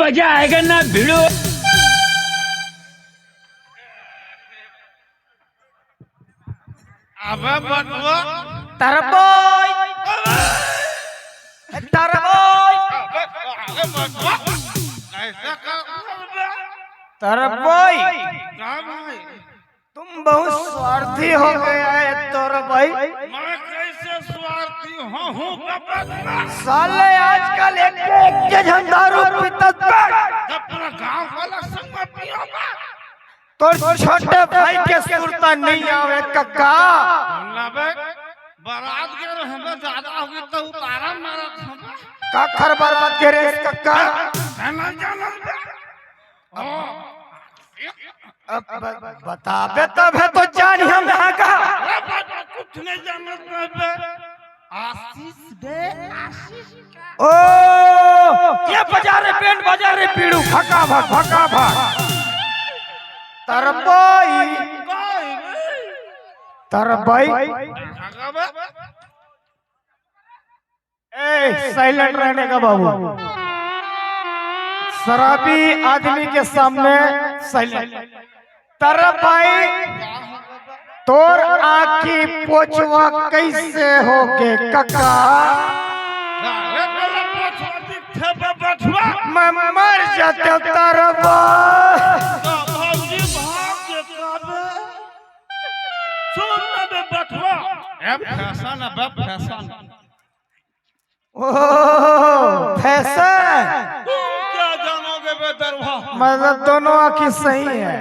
मजा आएगा ना भिड़ो। अबे बटवा तरबोई तरबोई अबे बटवा ऐसा कर तरबोई क्या भाई तुम बहुत स्वार्थी हो गया है तरबोई। मैं कैसे स्वार्थी हूँ बटवा साले आजकल एक के झंडारू पीता अपना गांव वाला संग में पियोगा तो छोटे भाई के सुरता नहीं आवे कक्का। नबे बारात के रहने ज्यादा होगी तो उतारा मारा था का खरबर मत करे कक्का। ना जाना अब बताबे तब है तो जान हम यहाँ का कुछ नहीं जानते आशीष बे आशीष ओ ये बजा रे बैंड बजा रे पीड़ू भका भक तरबई तरबई ए साइलेंट रहने का बाबू। शराबी आदमी के सामने साइलेंट। तरबई तोर आँखी पोछवा कैसे होगे कक्का। मैं मर जाते तरबई। फैशन है फैशन ओह फैशन क्या जानोगे बे दरवा मतलब दोनों आँखी सही है।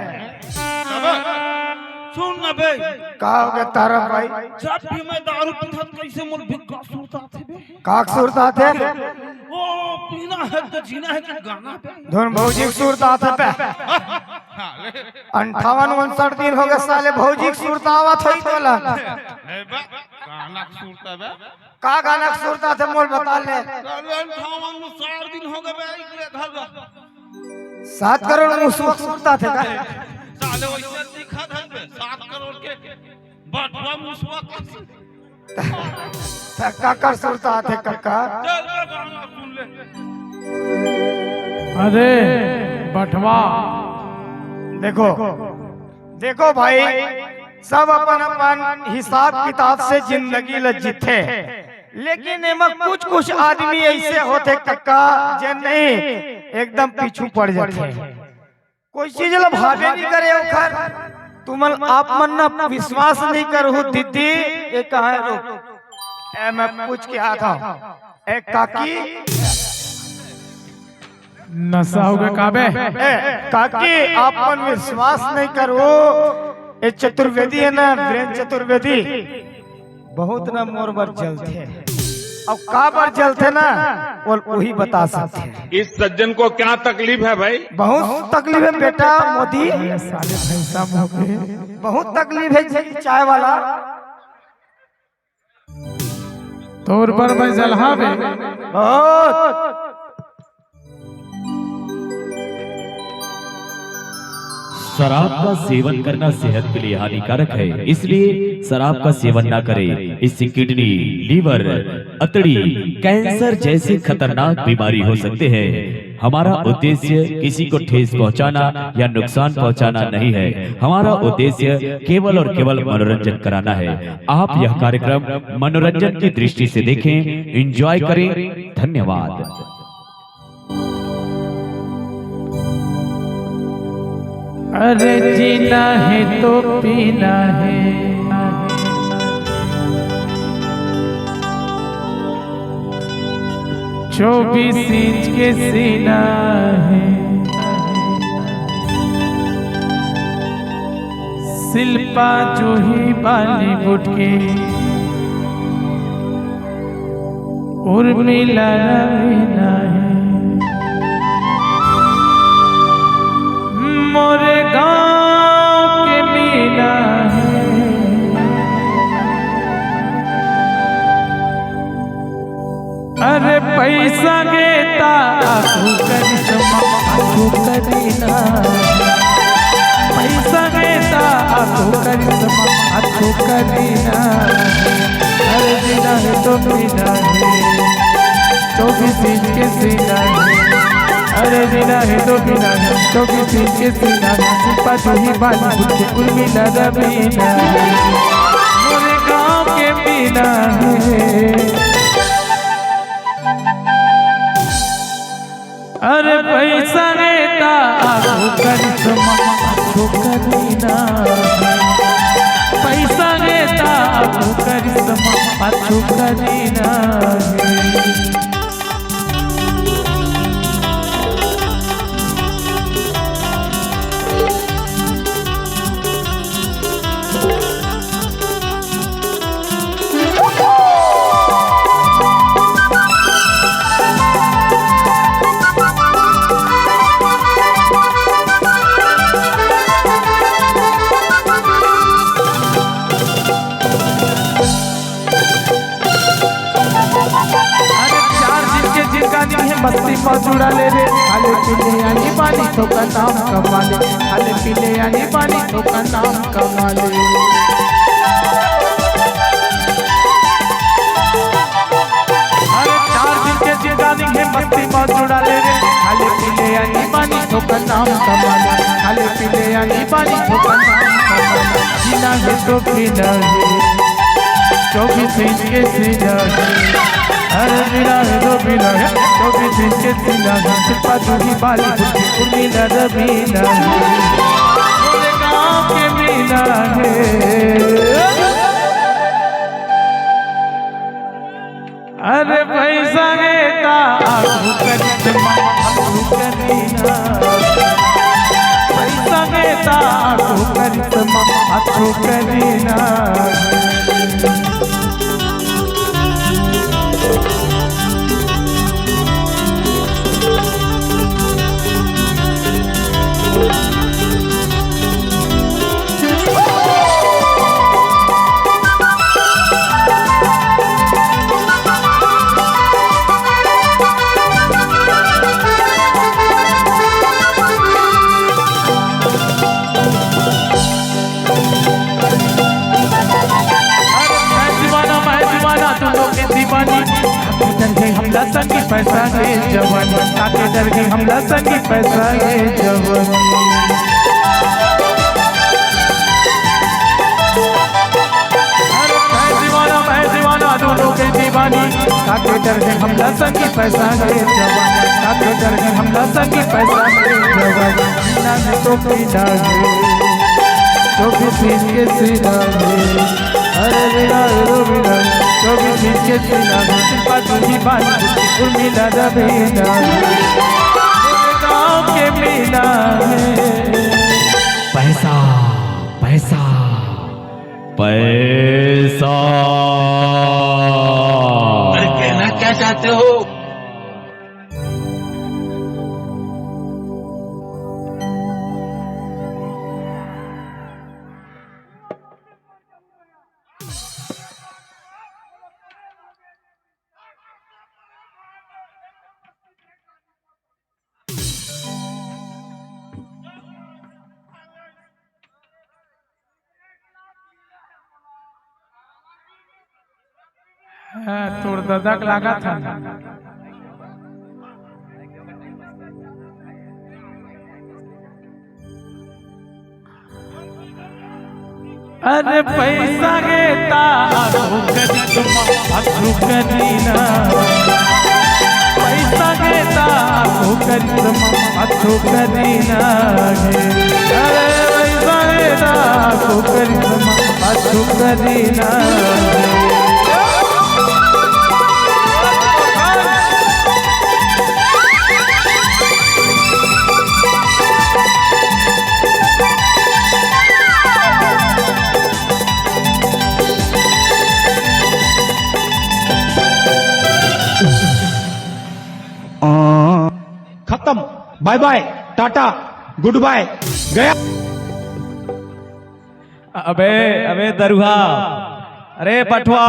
सुन ना बे कहोगे तारा भाई जब भी मैं दारू पीता कैसे मुझ भिक्का सुरता थे बे काक सुरता थे ओ पीना है तो जीना है कि गाना पे धुन भौजी सुरता थे पे 58-59 दिन हो गए साले भौजी सुरता आवत होई तोला गाना सुरता बे का गाना सुरता थे मोल बता ले 58 दिन हो गए बे इकले धर 7 करोड़ मुसवा सुरता थे का साले वैसे दिखा था बे 7 करोड़ के बटवा मुसवा का कर सुरता थे कक्का। चल बे गाना सुन ले अरे बटवा देखो देखो भाई सब अपन अपन हिसाब किताब से जिंदगी लज्जित थे लेकिन एमा कुछ कुछ आदमी ऐसे होते कक्का जे नहीं एकदम पीछू पड़ जाते। कोई चीज ला भावे नहीं करे ओखर तुमन आप मन ना विश्वास नहीं करू दीदी ये कहा है रुक ए मैं पूछ के आता ए काकी नशा हो गया काबे ए काकी आप मन विश्वास नहीं करो ये चतुर्वेदी है ना वीरेंद्र चतुर्वेदी बहुत ना मोर बर जलते अब का बर जलते ना और वही बता सकते हैं। इस सज्जन को क्या तकलीफ है भाई? बहुत तकलीफ है बेटा मोदी साले भाई साहब हो गए बहुत तकलीफ है जी चाय वाला तोर पर मैं जलहा बे बहुत शराब का सेवन करना सेहत के लिए हानिकारक है, इसलिए शराब का सेवन न करें। इससे किडनी, लीवर, अतड़ी, कैंसर जैसी खतरनाक बीमारी हो सकते हैं। हमारा उद्देश्य किसी को ठेस पहुंचाना या नुकसान पहुंचाना नहीं है। हमारा उद्देश्य केवल और केवल मनोरंजन कराना है। आप यह कार्यक्रम मनोरंजन की दृष्टि से देखें, एंजॉय करें। धन्यवाद। अरे जीना है तो पीना है, 24 इंच के सीना है, शिल्पा जो ही बॉलीवुड के उर्मिला रवीना है, मोरे गांव के मीना है, अरे पैसा गेता आखू करिश्मा आखू करीना, पैसा गेता आखू करिश्मा आखू करीना, अरे जीना है तो पीना है, 24 इंच के सीना है, अरे बिना है तो बिना है तो किसी के सीना सिपा जुही बाली बुद्धि उर्मिला रबीना मोरे गाँव के बिना है अरे पैसा नेता आगो करिश्मा आगो करीना पैसा नेता आगो करिश्मा आगो करीना मस्ती मौजूदा ले रे खाले पीले यानी पानी तो का नाम कमा ले खाले पीले यानी पानी तो का नाम कमा ले अरे 4 दिन के जिंदगी है मस्ती मौजूदा ले रे खाले पीले यानी पानी तो का नाम कमा ले खाले पीले यानी पानी तो का नाम कमा ले जीना है तो पीना है 24 इंच के सीना अरे बिना है तो बिना है तो भी दिन के सीना सिपा जुही बाली बुद्धि उर्मिला रबीना मोरे गाँव के बिना है अरे पैसा नेता आगो करिश्मा आगो करीना पैसा नेता आगो करिश्मा आगो करीना हमला संगी पैसा गे जवान ताके डर गई हमला संगी पैसा गे जवान मैं दीवाना दोनों के दीवानी ताके डर गई हमला संगी पैसा गे जवान ताके डर गई हमला संगी पैसा गे जवान ना तो पीना है तो किसी के सीना है अरे बिना रो बिना तो किसी के सीना सिपा जुही बाली उर्मिला रबीना गाँव के बिना है पैसा पैसा पैसा अरे कहना क्या चाहते हो? तोड़ ददक लगा था अरे पैसा गेता आगो करिश्मा आगो करीना पैसा गेता आगो करिश्मा आगो करीना अरे पैसा गेता आगो करिश्मा आगो करीना खत्म बाय बाय टाटा गुड बाय गया अबे अबे दरुहा अरे पठवा